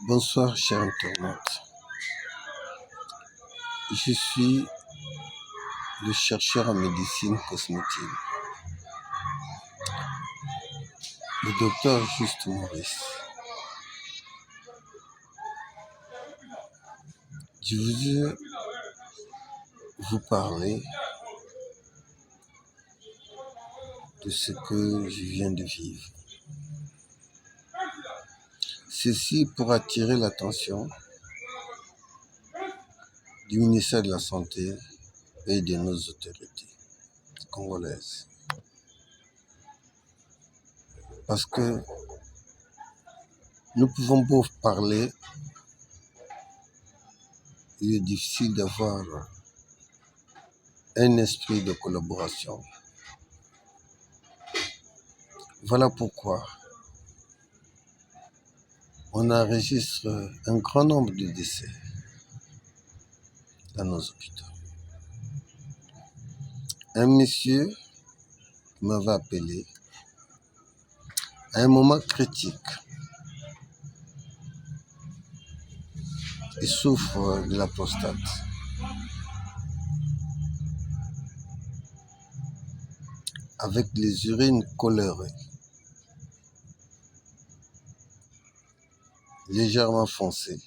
Bonsoir, chers internautes. Je suis le chercheur en médecine cosmétique, le docteur Juste Maurice. Je veux vous parler de ce que je viens de vivre. Ceci pour attirer l'attention du ministère de la Santé et de nos autorités congolaises. Parce que nous pouvons beau parler, il est difficile d'avoir un esprit de collaboration. Voilà pourquoi on enregistre un grand nombre de décès dans nos hôpitaux. Un monsieur m'avait appelé à un moment critique. Il souffre de la prostate. Avec les urines colorées, légèrement foncées.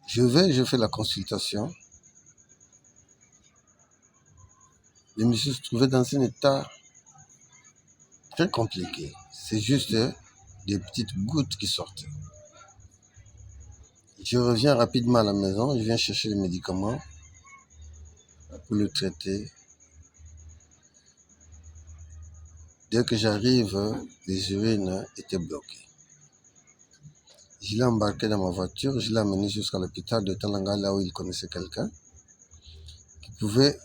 Je fais la consultation. Le monsieur se trouvait dans un état très compliqué. C'est juste des petites gouttes qui sortaient. Je reviens rapidement à la maison, je viens chercher les médicaments pour le traiter. Dès que j'arrive, les urines étaient bloquées. Je l'ai embarqué dans ma voiture, je l'ai amené jusqu'à l'hôpital de Talanga, là où il connaissait quelqu'un qui pouvait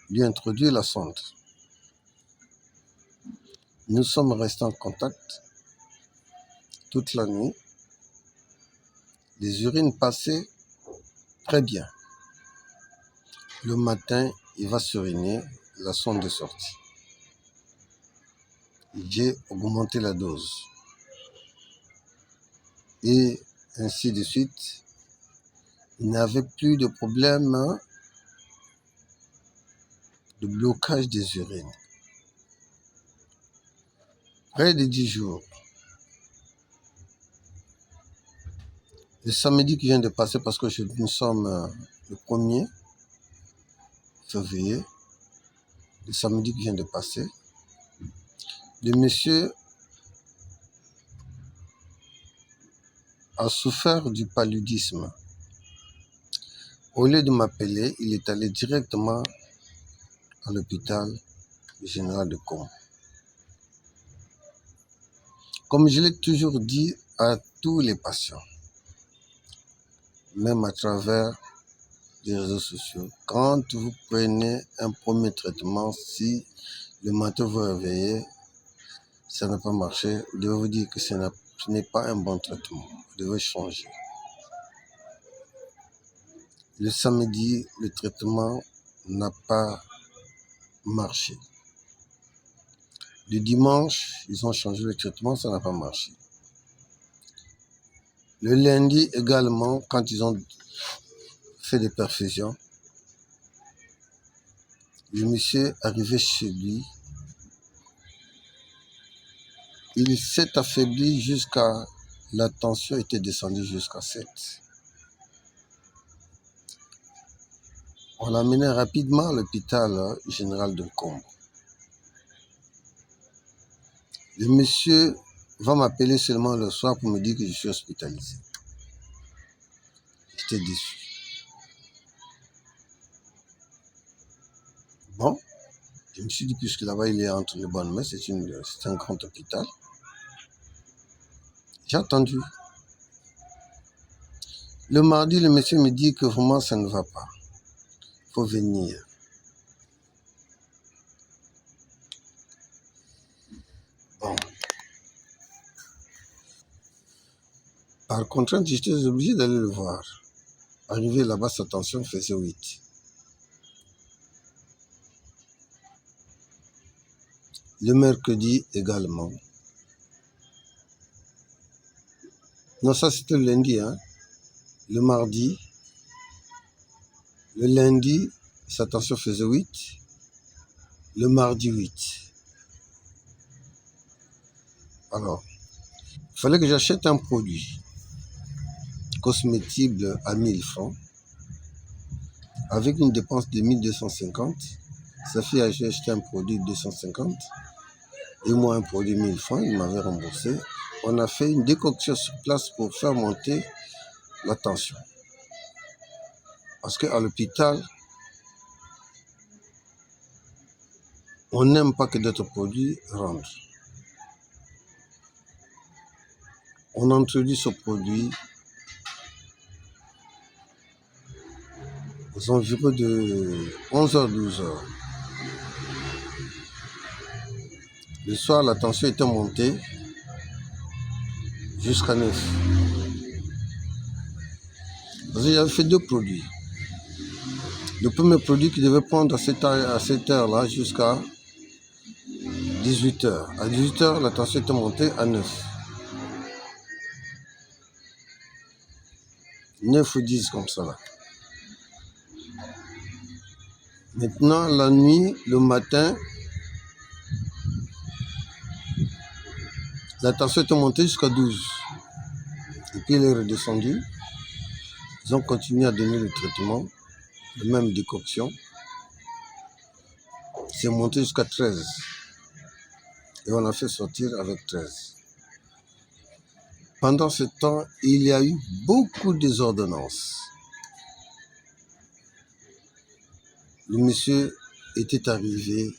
lui introduire la sonde. Nous sommes restés en contact toute la nuit. Les urines passaient très bien. Le matin, il va s'uriner, la sonde est sortie. J'ai augmenté la dose. Et ainsi de suite. Il n'avait plus de problème de blocage des urines. Près de 10 jours. Le samedi qui vient de passer, parce que nous sommes le 1er février, le samedi qui vient de passer, le monsieur a souffert du paludisme. Au lieu de m'appeler, il est allé directement à l'hôpital général de Kom. Comme je l'ai toujours dit à tous les patients, même à travers les réseaux sociaux, quand vous prenez un premier traitement, si le matin vous réveillez, ça n'a pas marché, vous devez vous dire que ce n'est pas un bon traitement. Vous devez changer. Le samedi, le traitement n'a pas marché. Le dimanche, ils ont changé le traitement, ça n'a pas marché. Le lundi également, quand ils ont fait des perfusions, le monsieur arrivé chez lui, il s'est affaibli jusqu'à... La tension était descendue jusqu'à 7. On l'a mené rapidement à l'hôpital général de Kom. Le monsieur va m'appeler seulement le soir pour me dire que je suis hospitalisé. J'étais déçu. Bon, je me suis dit, puisque là-bas il est entre les bonnes mains, c'est un grand hôpital. J'ai attendu. Le mardi, le monsieur me dit que vraiment ça ne va pas. Il faut venir. Bon. Par contrainte, j'étais obligé d'aller le voir. Arrivé là-bas, sa tension faisait 8. Le mercredi également. Non, ça c'était le lundi, hein. Le mardi, le lundi, sa tension faisait 8. Le mardi, 8. Alors, il fallait que j'achète un produit cosmétible à 1000 francs avec une dépense de 1250. Sa fille a acheté un produit de 250 et moi un produit de 1000 francs. Il m'avait remboursé. On a fait une décoction sur place pour faire monter la tension. Parce qu'à l'hôpital, on n'aime pas que d'autres produits rentrent. On introduit ce produit aux environs de 11h, 12h. Le soir, la tension était montée jusqu'à 9. Parce que j'avais fait 2 produits. Le premier produit qui devait prendre à cette heure-là jusqu'à 18h. À 18h, la tension était montée à 9. 9 ou 10 comme ça là. Maintenant, la nuit, le matin, la tension était montée jusqu'à 12. Et puis elle est redescendue. Ils ont continué à donner le traitement, la même décoction. C'est monté jusqu'à 13. Et on a fait sortir avec 13. Pendant ce temps, il y a eu beaucoup de ordonnances. Le monsieur était arrivé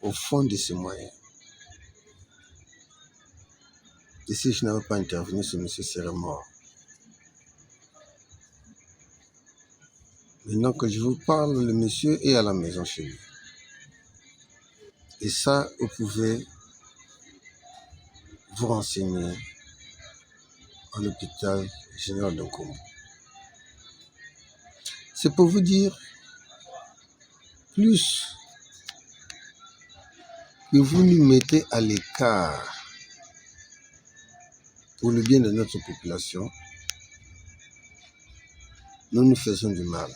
au fond de ses moyens. Et si je n'avais pas intervenu, ce monsieur serait mort. Maintenant que je vous parle, le monsieur est à la maison chez lui. Et ça, vous pouvez vous renseigner à l'hôpital général de Nkombo. C'est pour vous dire, plus que vous nous mettez à l'écart pour le bien de notre population, nous nous faisons du mal.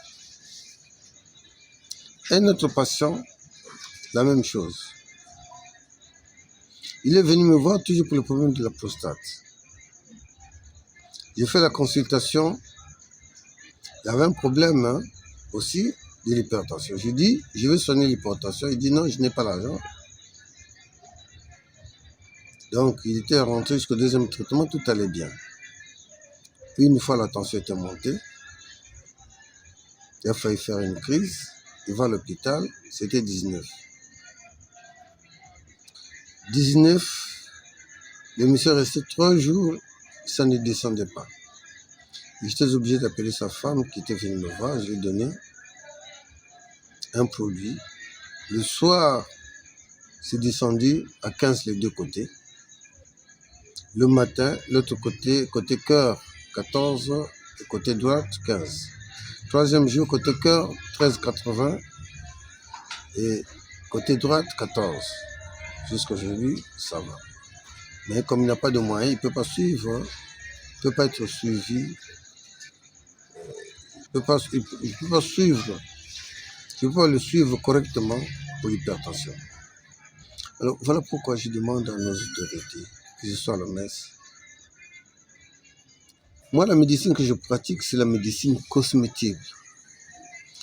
Et notre patient, la même chose. Il est venu me voir toujours pour le problème de la prostate. J'ai fait la consultation. Il y avait un problème aussi de l'hypertension. Je dis, je vais soigner l'hypertension. Il dit non, je n'ai pas l'argent. Donc, il était rentré jusqu'au deuxième traitement, tout allait bien. Puis, une fois la tension était montée, il a failli faire une crise. Il va à l'hôpital, c'était 19. 19, le monsieur est resté 3 jours, ça ne descendait pas. J'étais obligé d'appeler sa femme qui était venue me voir, je lui ai donné un produit. Le soir, c'est descendu à 15 les deux côtés. Le matin, l'autre côté, côté cœur, 14, et côté droite, 15. Troisième jour, côté cœur, 13,80 et côté droite, 14. Jusqu'aujourd'hui, ça va. Mais comme il n'a pas de moyens, il ne peut pas suivre, il ne peut pas être suivi, il ne peut pas suivre, je ne peux pas le suivre correctement pour l'hypertension. Alors voilà pourquoi je demande à nos autorités, que ce soit à la messe. Moi, la médecine que je pratique, c'est la médecine cosmétique.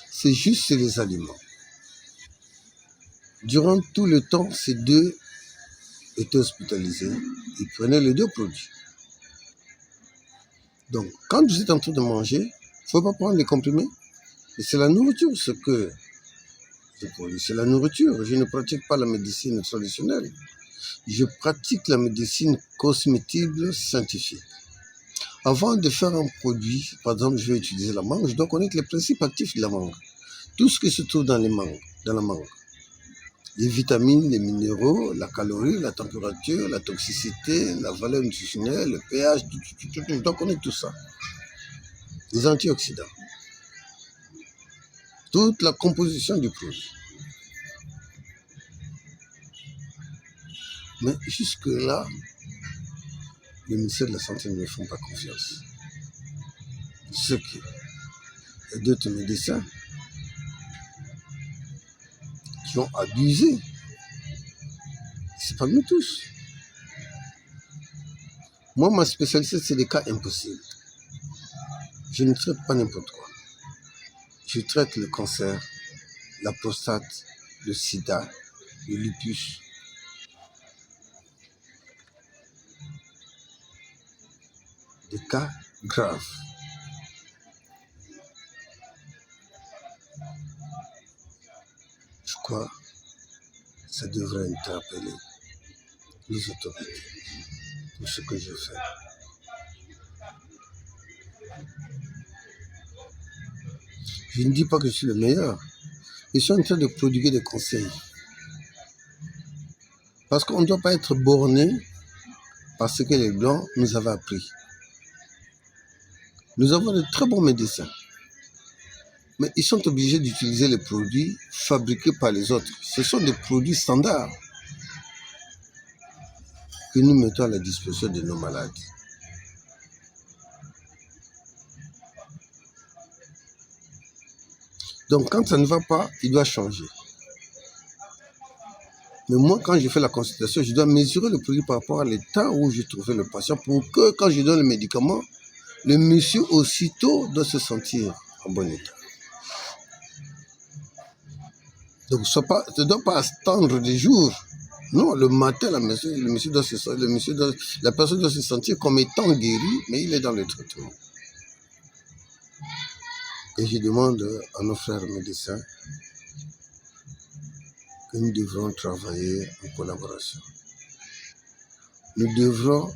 C'est juste les aliments. Durant tout le temps, ces deux étaient hospitalisés. Ils prenaient les 2 produits. Donc, quand vous êtes en train de manger, il ne faut pas prendre les comprimés. Et c'est la nourriture, ce que je produis. C'est la nourriture. Je ne pratique pas la médecine traditionnelle. Je pratique la médecine cosmétique scientifique. Avant de faire un produit, par exemple, je vais utiliser la mangue, je dois connaître les principes actifs de la mangue. Tout ce qui se trouve dans la mangue. Les vitamines, les minéraux, la calorie, la température, la toxicité, la valeur nutritionnelle, le pH, je dois connaître tout ça. Les antioxydants. Toute la composition du produit. Mais jusque-là, le ministère de la Santé ne me font pas confiance. Ce qui y a d'autres médecins qui ont abusé. C'est pas nous tous. Moi, ma spécialité, c'est les cas impossibles. Je ne traite pas n'importe quoi. Je traite le cancer, la prostate, le sida, le lupus. Des cas graves. Je crois que ça devrait interpeller les autorités pour ce que je fais. Je ne dis pas que je suis le meilleur. Je suis en train de prodiguer des conseils. Parce qu'on ne doit pas être borné par ce que les Blancs nous avaient appris. Nous avons de très bons médecins. Mais ils sont obligés d'utiliser les produits fabriqués par les autres. Ce sont des produits standards que nous mettons à la disposition de nos malades. Donc quand ça ne va pas, il doit changer. Mais moi, quand je fais la consultation, je dois mesurer le produit par rapport à l'état où j'ai trouvé le patient pour que quand je donne le médicament, le monsieur aussitôt doit se sentir en bon état. Donc tu ne dois pas attendre des jours. Non, le matin, la personne doit se sentir comme étant guérie, mais il est dans le traitement. Et je demande à nos frères médecins que nous devrons travailler en collaboration. Nous devrons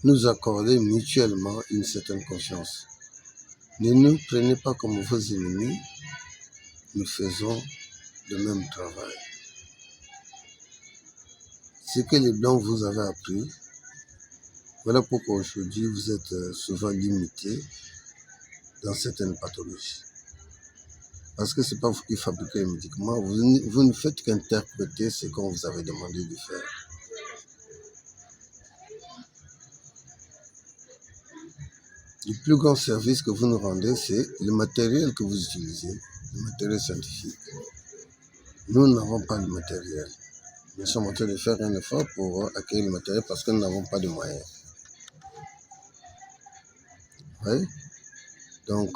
nous accorder mutuellement une certaine confiance. Ne nous prenez pas comme vos ennemis, nous faisons le même travail. Ce que les Blancs vous avez appris, voilà pourquoi aujourd'hui vous êtes souvent limités dans certaines pathologies. Parce que ce n'est pas vous qui fabriquez les médicaments, vous ne faites qu'interpréter ce qu'on vous avait demandé de faire. Le plus grand service que vous nous rendez, c'est le matériel que vous utilisez, le matériel scientifique. Nous n'avons pas de matériel. Nous sommes en train de faire un effort pour acquérir le matériel parce que nous n'avons pas de moyens. Oui? Donc,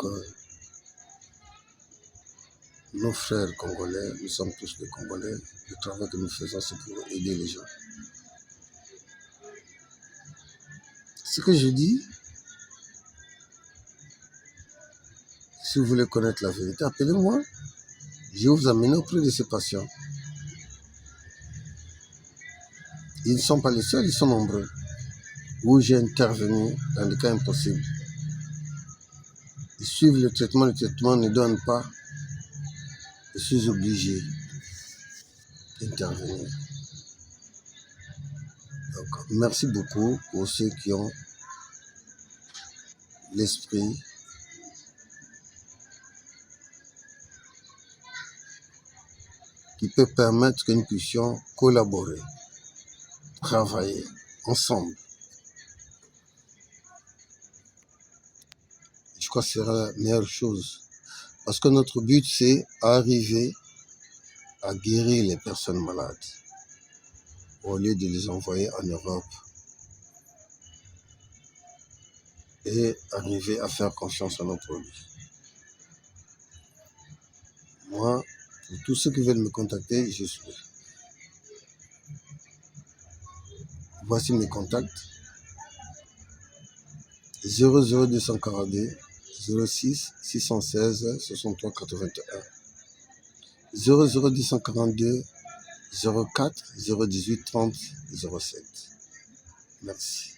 nos frères congolais, nous sommes tous des Congolais. Le travail que nous faisons, c'est pour aider les gens. Ce que je dis, si vous voulez connaître la vérité, appelez-moi. Je vais vous amener auprès de ces patients. Ils ne sont pas les seuls, ils sont nombreux. Où j'ai intervenu dans des cas impossibles. Ils suivent le traitement ne donne pas. Je suis obligé d'intervenir. Donc, merci beaucoup pour ceux qui ont l'esprit qui peut permettre que nous puissions collaborer, travailler ensemble. Je crois que ce sera la meilleure chose. Parce que notre but, c'est arriver à guérir les personnes malades au lieu de les envoyer en Europe et arriver à faire confiance à nos produits. Moi, pour tous ceux qui veulent me contacter, je suis. Voici mes contacts. 00242 06 616 63 81. 00242 04 018 30 07. Merci.